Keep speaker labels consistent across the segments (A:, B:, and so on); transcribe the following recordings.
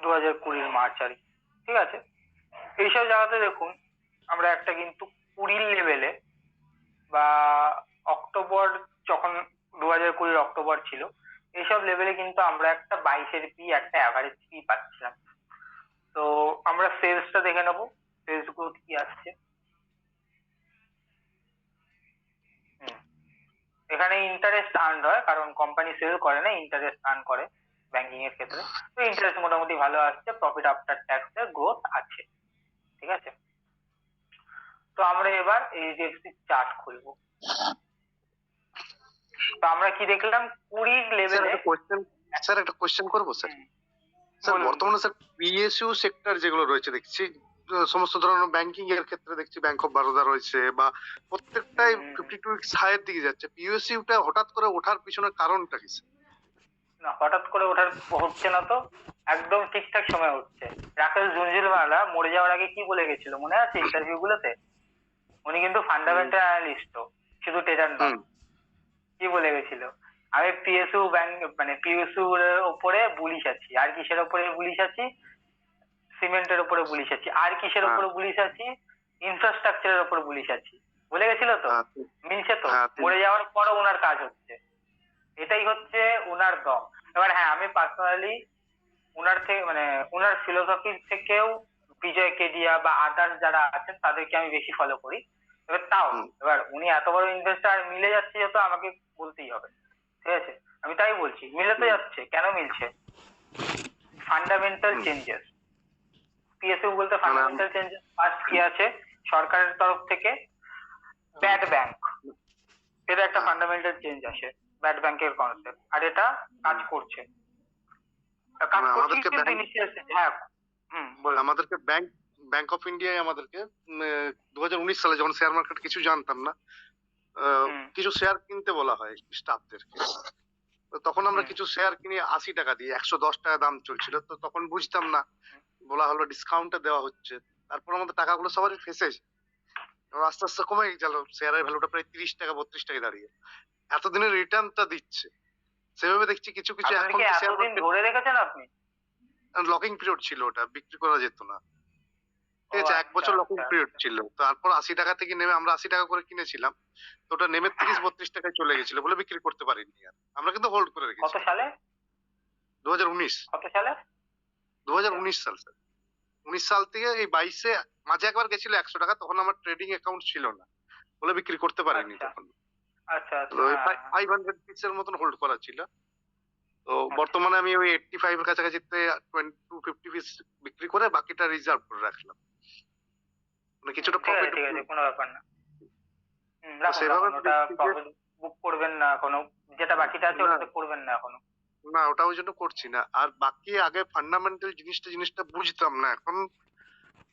A: 2020 March আর কি। ঠিক আছে, এইসব জায়গাতে দেখুন আমরা একটা কিন্তু 20 লেভেলে বা অক্টোবর, যখন 2020 অক্টোবর ছিল, এইসব লেভেলে কিন্তু আমরা একটা 22-এর একটা অ্যাভারেজ পি পাচ্ছিলাম। তো আমরা সেলসটা দেখে নেবো, সেলস গ্রোথ কি আসছে। হুম, এখানে ইন্টারেস্ট আর্ন হয়, কারণ কোম্পানি সেল করে না, ইন্টারেস্ট আর্ন করে ব্যাংকিং এর ক্ষেত্রে। তো ইন্টারেস্ট মোটামুটি ভালো আসছে, প্রফিট আফটার ট্যাক্স এর গ্রোথ আছে। ঠিক আছে, তো আমরা এবার এইচডিএফসি চার্ট খুলবো। তো আমরা কি দেখলাম, 20
B: স্যার
A: লেভেলে।
B: একটা কোয়েশ্চেন, স্যার একটা কোয়েশ্চেন করবো স্যার। স্যার
A: বলুন
B: বর্তমানে স্যার পিএসইউ সেক্টর যেগুলো রয়েছে দেখছি, সমস্ত ধরনের ব্যাংকিং এর ক্ষেত্রে দেখছি ব্যাংক অফ বরোদা রয়েছে, বা প্রত্যেকটাই
A: বলুন।
B: 52 উইকস হাইয়ের দিকে যাচ্ছে। পিএসইউটা হঠাৎ করে ওঠার পিছনে কারণটা কি স্যার?
A: না, হঠাৎ করে হচ্ছে না তো, একদম ঠিকঠাক সময় হচ্ছে। রাকেশ ঝুনঝুনওয়ালা মরে যাওয়ার আগে কি বলে গেছিল মনে আছে ইন্টারভিউ গুলোতে? উনি কিন্তু
B: হুম
A: ফান্ডামেন্টাল অ্যানালিস্ট, শুধু ট্রেডার নয়।
B: হুম
A: কি বলে গেছিল? আমি পিএসইউ ব্যাংক, মানে পিএসইউ এর উপরে বুলিশ আছি। আর কিসের উপরে বুলিশ আছি? সিমেন্টের উপরে বুলিশ আছি। আর কিসের
B: হ্যাঁ
A: উপরে বুলিশ আছি? ইনফ্রাস্ট্রাকচারের উপর বুলিশ আছি। বলে গেছিল তো?
B: হ্যাঁ
A: মিলছে তো?
B: হ্যাঁ
A: মরে যাওয়ার পরও ওনার কাজ হচ্ছে। এটাই হচ্ছে ওনার দম। এবার হ্যাঁ, আমি পার্সোনালি ওনার থেকে, মানে ওনার ফিলোসফি থেকেও বিজয় কেডিয়া বা আদার্স যারা আছেন তাদেরকে আমি বেশি ফলো করি। এবার তাও,
B: হুম
A: এবার উনি এত বড় ইনভেস্টার, মিলে যাচ্ছে যত, আমাকে বলতেই হবে। ঠিক আছে, আমি তাই বলছি, মিলে তো
B: হুম
A: যাচ্ছে। কেন মিলছে? ফান্ডামেন্টাল
B: হুম।
A: চেঞ্জেস। পিএসইউ বলতে
B: মানে
A: ফান্ডামেন্টাল চেঞ্জেস ফার্স্ট কি আছে? সরকারের তরফ থেকে ব্যাড ব্যাংক, এটা একটা
B: হ্যাঁ
A: ফান্ডামেন্টাল চেঞ্জ আসে। ব্যাড ব্যাংকের কনসেপ্ট, আর এটা কাজ
B: হুম।
A: করছে। কাজ
B: মানে
A: করছে
B: আমাদেরকে
A: কিন্তু
B: ব্যাংক,
A: ইনিশিয়াল, হ্যাঁ। বলুন।
B: আমাদেরকে ব্যাংক ব্যাংক অফ ইন্ডিয়ায় আমাদেরকে 2019 সালে যখন শেয়ার মার্কেট কিছু জানতাম না,
A: হুম
B: কিছু শেয়ার কিনতে বলা হয় স্টাফদেরকে। তো তখন আমরা
A: হুম
B: কিছু শেয়ার কিনি 80 টাকা দিয়ে, 110 টাকা দাম চলছিল, তো তখন বুঝতাম না। বলা হলো ডিসকাউন্টে দেওয়া হচ্ছে, তারপর আমাদের টাকাগুলো সবারই ফেসেছে। এবার আস্তে আস্তে কমে গেল, শেয়ারের ভ্যালুটা প্রায় 30 টাকা 32 টাকায় দাঁড়িয়ে। এতদিনের রিটার্নটা দিচ্ছে, সেভাবে দেখছি কিছু কিছু এখন
A: আপনাদেরকে
B: তো শেয়ার
A: এতদিন
B: মার্কেট
A: ধরে রেখেছেন আপনি?
B: লকিং পিরিয়ড ছিল, ওটা বিক্রি করা যেত না।
A: ও
B: ঠিক আছে, এক
A: আচ্ছা
B: বছর লকিং
A: আচ্ছা
B: পিরিয়ড
A: আচ্ছা।
B: ছিল, তারপর 80 টাকা থেকে নেমে আমরা 80 টাকা করে কিনেছিলাম। তো ওটা নেমে 30-32 টাকায় চলে গেছিল বলে বিক্রি করতে পারিনি আর। আমরা কিন্তু হোল্ড করে
A: কত
B: রেখেছিলাম।
A: সালে?
B: 2019,
A: কত সালে? আচ্ছা
B: 2019 সাল স্যার। 19 সাল থেকে এই 22-এ মাঝে একবার গেছিল 100 টাকা, তখন আমার ট্রেডিং অ্যাকাউন্ট ছিল না বলে বিক্রি করতে পারিনি
A: আচ্ছা
B: তখন।
A: আচ্ছা
B: তো
A: আচ্ছা।
B: ওই
A: হ্যাঁ
B: 500 পিসের মতন হোল্ড করা ছিল। তো
A: আচ্ছা।
B: বর্তমানে আমি ওই 85 এর কাছাকাছিতে 250 পিস বিক্রি করে বাকিটা রিজার্ভ করে রাখলাম, মানে কিছুটা
A: ঠিক আছে
B: প্রফিট।
A: ঠিক আছে, কোনো ব্যাপার না।
B: তো
A: রাখুন
B: সেভাবে
A: রাখুন, ওটা
B: দেখছি যে
A: প্রফিট বুক করবেন না এখনো। যেটা বাকিটা আছে
B: না,
A: ওটাতে করবেন না এখনো।
B: না ওটা ওই জন্য করছি না। আর বাকি আগে ফান্ডামেন্টাল জিনিসটা বুঝতাম না, এখন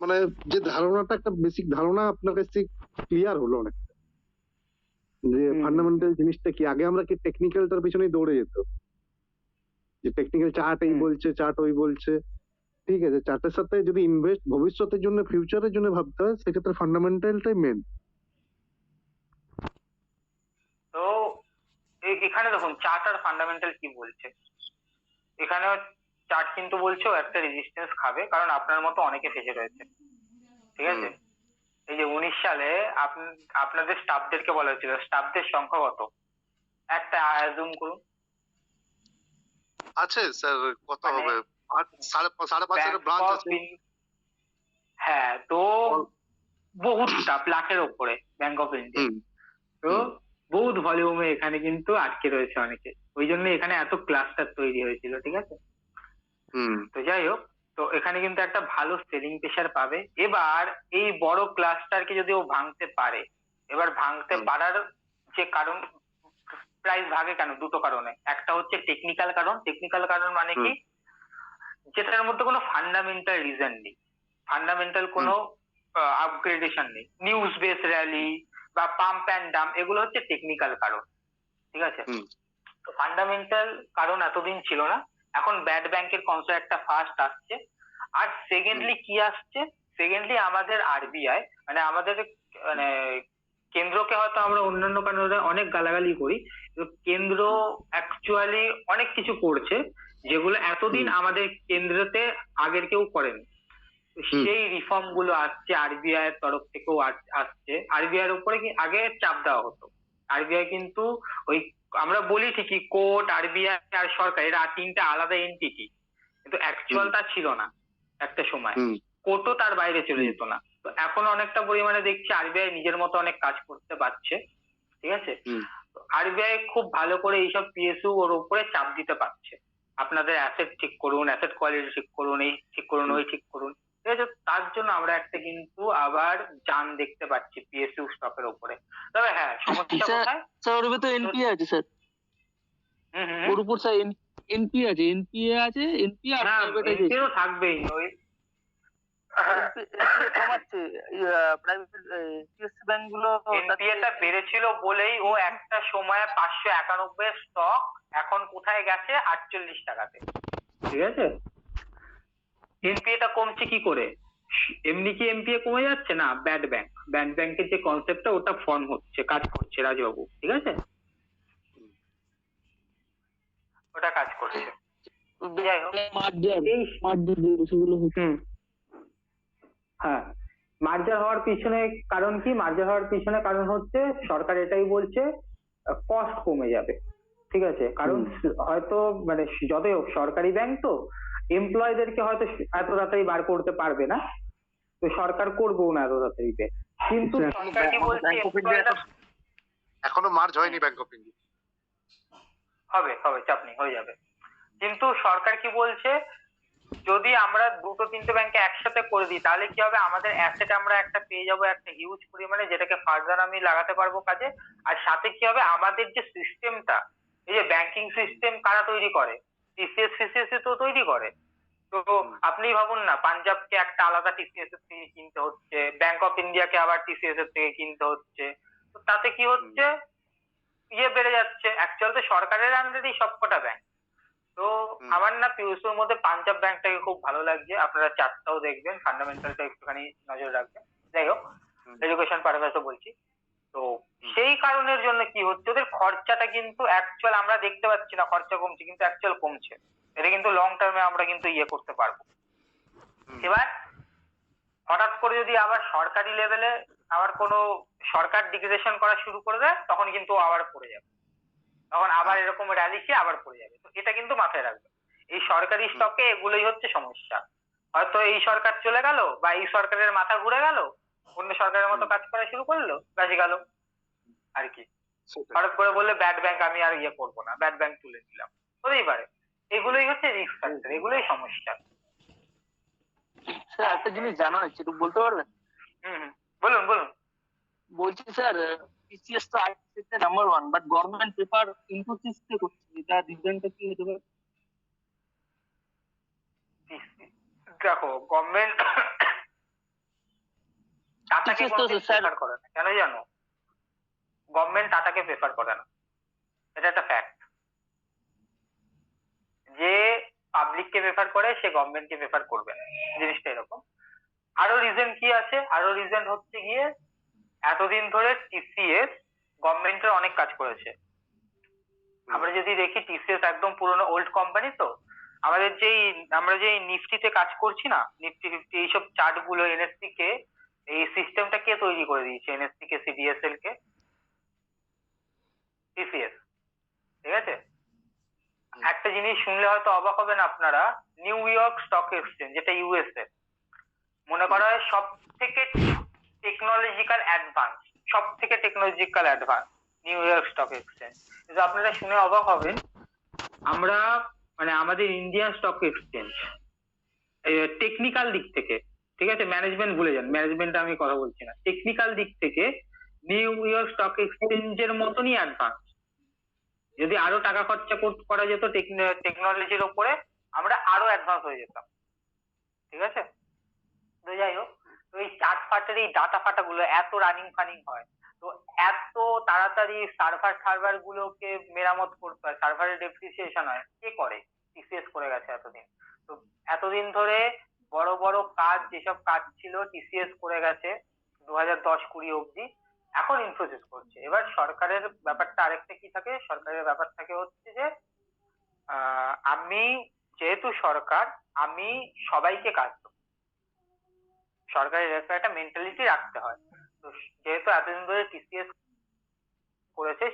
B: মানে যে ধারণাটা, একটা বেসিক ধারণা আপনার কাছ থেকে ক্লিয়ার হলো অনেক, যে ফান্ডামেন্টাল জিনিসটা কি। আগে আমরা কি টেকনিক্যালটার পিছনেই দৌড়ে যেত, যে টেকনিক্যাল চার্ট এই
A: হুম
B: বলছে, চার্ট ওই বলছে। ঠিক আছে, চার্টের সাথে যদি ইনভেস্ট ভবিষ্যতের জন্য, ফিউচারের জন্য ভাবতে হয়, সেক্ষেত্রে ফান্ডামেন্টালটাই মেন।
A: তো এখানে দেখুন চার্ট আর ফান্ডামেন্টাল কি বলছে। এখানে চার্ট কিন্তু বলছে ও একটা রেজিস্ট্যান্স খাবে, কারণ আপনার মতো অনেকে ফেসে রয়েছে। ঠিক
B: হুম।
A: আছে, এই যে 19 সালে আপনাদের স্টাফদেরকে বলা হয়েছিল, স্টাফদের সংখ্যা কত? একটা অ্যাজুম করুন।
B: আছে স্যার, কত
A: মানে
B: হবে? সাড়ে পাঁচের
A: ব্যাংক
B: ব্রাঞ্চ
A: অফ
B: আছে।
A: হ্যাঁ, তো
B: অল-
A: বহুত স্টাফ, লাখের ওপরে ব্যাংক অফ ইন্ডিয়া।
B: হুম
A: তো
B: হুম
A: বহুত ভলিউমে এখানে কিন্তু আটকে রয়েছে অনেকে। ওই জন্য এখানে এত ক্লাস্টার তৈরি হয়েছিল। ঠিক আছে,
B: হুম
A: তো যাই হোক, তো এখানে কিন্তু একটা ভালো সেলিং প্রেসার পাবে। এবার এই বড় ক্লাস্টারকে যদি ও ভাঙতে পারে, এবার ভাঙতে
B: হুম
A: পারার যে কারণ, প্রাইস ভাগে কেন, দুটো কারণে। একটা হচ্ছে টেকনিক্যাল কারণ। টেকনিক্যাল কারণ মানে
B: হুম
A: কি? যেটার মধ্যে কোনো ফান্ডামেন্টাল রিজন নেই, ফান্ডামেন্টাল
B: হুম
A: কোনো আপগ্রেডেশন নেই, নিউজ বেস র্যালি বা পাম্প অ্যান্ড ডাম্প, এগুলো হচ্ছে টেকনিক্যাল কারণ। ঠিক আছে,
B: হুম
A: তো ফান্ডামেন্টাল কারণ এতদিন ছিল না, এখন ব্যাড ব্যাংকের কনসেপ্ট একটা ফার্স্ট আসছে। আর
B: হুম
A: সেকেন্ডলি কি আসছে? সেকেন্ডলি আমাদের আরবিআই, মানে আমাদের, মানে কেন্দ্রকে হয়তো আমরা অন্যান্য কারণে অনেক গালাগালি করি, কিন্তু কেন্দ্র অ্যাকচুয়ালি অনেক কিছু করছে। যেগুলো এতদিন
B: হুম।
A: আমাদের কেন্দ্রতে আগের কেউ করেনি। তো
B: হুম।
A: সেই রিফর্ম গুলো আসছে, আরবিআই এর তরফ থেকেও আসছে। আরবিআই এর উপরে কি আগে চাপ দেওয়া হতো। আরবিআই কিন্তু ওই, আমরা বলি ঠিকই কোর্ট, আরবিআই আর সরকার এরা তিনটা আলাদা এন্টিটি, কিন্তু
B: হুম।
A: অ্যাকচুয়াল তা ছিল না একটা সময়।
B: হুম।
A: কোর্টও তার বাইরে চলে
B: হুম।
A: যেত না। তো এখন অনেকটা পরিমাণে দেখছি আরবিআই নিজের মতো অনেক কাজ করতে পারছে। ঠিক আছে।
B: হুম।
A: আরবিআই খুব ভালো করে এইসব পিএসইউ ওর উপরে চাপ দিতে পারছে, আপনাদের অ্যাসেট ঠিক করুন, অ্যাসেট কোয়ালিটি ঠিক করুন, এই ঠিক করুন,
B: হুম।
A: ওই ঠিক করুন। ঠিক আছে, তার জন্য আমরা একটা কিন্তু আবার টান দেখতে পাচ্ছি পিএসইউ স্টকের উপরে। তবে হ্যাঁ, সমস্যা
C: স্যার,
A: কোথায়?
C: স্যার ওর ভিতরে
A: তো
C: এনপিএ আছে স্যার।
A: হুম হুম হুম।
C: ওর উপর স্যার এনপিএ আছে, এনপিএ আর
A: হ্যাঁ,
C: প্রাইভেটাইজেশন।
A: এনপিও থাকবেই ওই।
C: এনপিএ কমাচ্ছে প্রাইভেট পিএসসি ব্যাংক গুলো।
A: এনপিএ টা বেড়েছিল বলেই ও একটা সময় 591 স্টক এখন কোথায় গেছে? 48 টাকাতে। ঠিক আছে, এনপিএ টা কমছে কি করে? এমনি কি এনপিএ কমে যাচ্ছে না? ব্যাড ব্যাংকের যে কনসেপ্টটা ওটা ফর্ম হচ্ছে, কাজ করছে রাজবাবু। ঠিক আছে, ওটা কাজ করছে। যাই হোক,
C: মার্জার
A: এই
C: মার্জার সেগুলো হচ্ছে।
A: হুম, হ্যাঁ, মার্জার হওয়ার পিছনে কারণ কি? মার্জার হওয়ার পিছনে কারণ হচ্ছে সরকার এটাই বলছে, কস্ট কমে যাবে। ঠিক আছে, কারণ হয়তো মানে যতই হোক সরকারি ব্যাংক তো এমপ্লয়ীদেরকে হয়তো এত তাড়াতাড়ি বার করতে পারবে না, তো সরকার করবেও না এত তাড়াতাড়িতে। কিন্তু সরকার কি বলছে?
B: ব্যাংক অফ ইন্ডিয়া এখনো মার্জ হয়নি ব্যাংক অফ ইন্ডিয়া।
A: হবে হবে, চাপ নেই, হয়ে যাবে। কিন্তু সরকার কি বলছে, যদি আমরা দুটো তিনটে ব্যাংকে একসাথে করে দিই তাহলে কি হবে, আমাদের অ্যাসেট আমরা একটা পেয়ে যাবো একটা হিউজ পরিমাণে, যেটাকে ফার্দার আমি লাগাতে পারবো কাজে। আর সাথে কি হবে, আমাদের যে সিস্টেমটা, এই যে ব্যাংকিং সিস্টেম কারা তৈরি করে? টিসিএস ফিসিএস তো তৈরি করে। তো আপনি ভাবুন না, পাঞ্জাবকে একটা আলাদা টিসিএস এর থেকে কিনতে হচ্ছে, ব্যাংক অফ ইন্ডিয়াকে আবার টিসিএস এর থেকে কিনতে হচ্ছে। তো তাতে কি হচ্ছে, ইয়ে বেড়ে যাচ্ছে। অ্যাকচুয়াল তো সরকারের আন্ডারেই সবকটা ব্যাংক। তো আমার না পিউসোর মধ্যে পাঞ্জাব ব্যাংকটাকে খুব ভালো লাগছে। আপনারা চার্টটাও দেখবেন, ফান্ডামেন্টালটা একটুখানি নজর রাখবেন। যাই হোক, এডুকেশন পারপাসে বলছি। তো সেই কারণের জন্য কি হচ্ছে, ওদের খরচাটা কিন্তু অ্যাকচুয়াল আমরা দেখতে পাচ্ছি না খরচা কমছে, কিন্তু অ্যাকচুয়াল কমছে। এটা কিন্তু লং টার্মে আমরা কিন্তু ইয়ে করতে পারবো। এবার হঠাৎ করে যদি আবার সরকারি লেভেলে আবার কোনো সরকার ডিগ্রেডেশন করা শুরু করে দেয়, তখন কিন্তু ও আবার পড়ে যাবে। তখন আবার এরকম র্যালি খেয়ে আবার পড়ে যাবে। তো এটা কিন্তু মাথায় রাখবে। এই সরকারি স্টকে এগুলোই হচ্ছে সমস্যা। হয়তো এই সরকার চলে গেল বা এই সরকারের মাথা ঘুরে গেল, অন্য সরকারের মতো কাজ করা শুরু করলো, বাজে গেল আর কি। হঠাৎ করে বললে ব্যাড ব্যাংক আমি আর ইয়ে করবো না, ব্যাড ব্যাংক তুলে নিলাম, হতেই পারে। এগুলোই হচ্ছে রিস্ক ফ্যাক্টর, এগুলোই সমস্যা।
C: স্যার একটা জিনিস জানা আছে, একটু বলতে পারবেন?
A: হুম হুম, বলুন বলুন।
C: বলছি স্যার, টিসিএস তো ICS number one, but government paper Infosys কে করছে, এটা রিজনটা কি হতে পারে?
A: দেখো, গভর্নমেন্ট টাটাকে
C: টিসিএস তো
A: কোনোদিন
C: স্যার,
A: প্রেফার করে না, কেন জানো? গভর্নমেন্ট টাটাকে প্রেফার করে না, এটা একটা ফ্যাক্ট। যে পাবলিককে প্রেফার করে সে গভর্নমেন্টকে প্রেফার করবে না, জিনিসটা এরকম। আরো রিজন কি আছে? আরো রিজন হচ্ছে গিয়ে, এতদিন ধরে টিসিএস গভর্নমেন্টের অনেক কাজ করেছে। আমরা যদি দেখি টিসিএস একদম পুরনো ওল্ড কোম্পানি তো। আমাদের যেই আমরা যেই নিফটিতে কাজ করছি না, নিফটি ফিফটি এইসব চার্ট গুলো, এনএসসি কে এই সিস্টেমটা কে তৈরি করে দিয়েছে? এনএসসি কে, সিডিএসএল কে, টিসিএস। ঠিক আছে, একটা জিনিস শুনলে হয়তো অবাক হবেন আপনারা, নিউ ইয়র্ক স্টক এক্সচেঞ্জ, যেটা ইউএসএ, মনে করা হয় সব থেকে technological advance new York stock exchange. কিন্তু আপনারা শুনে অবাক হবেন, আমরা মানে আমাদের ইন্ডিয়ান স্টক এক্সচেঞ্জ টেকনিক্যাল দিক থেকে, ঠিক আছে, ম্যানেজমেন্ট ভুলে যান, ম্যানেজমেন্ট আমি কথা বলছি না, টেকনিক্যাল দিক থেকে নিউ ইয়র্ক স্টক এক্সচেঞ্জের মতনই অ্যাডভান্স। যদি আরো টাকা খরচা করা যেত টেকনোলজির ওপরে, আমরা আরো অ্যাডভান্স হয়ে যেতাম। ঠিক আছে, তো যাই হোক, তো এই চার্ট ফাটের এই ডাটা ফাটা গুলো এত রানিং ফানিং হয়, তো এত তাড়াতাড়ি সার্ভার গুলোকে মেরামত করতে হয়, সার্ভারের ডেপ্রিসিয়েশন হয়, কে করে? টিসিএস করে গেছে এতদিন। তো এতদিন ধরে বড় বড় কাজ, যেসব কাজ ছিল টিসিএস করে গেছে 2010-20 অব্দি, এখন ইনফোসিস করছে। এবার সরকারের ব্যাপারটা আরেকটা কি থাকে, সরকারের ব্যাপার থাকে হচ্ছে যে আমি যেহেতু সরকার, আমি সবাইকে কাজ দেবো, সরকারের এরকম একটা মেন্টালিটি রাখতে হয়। তো যেহেতু এতদিন ধরে টিসিএস করেছে,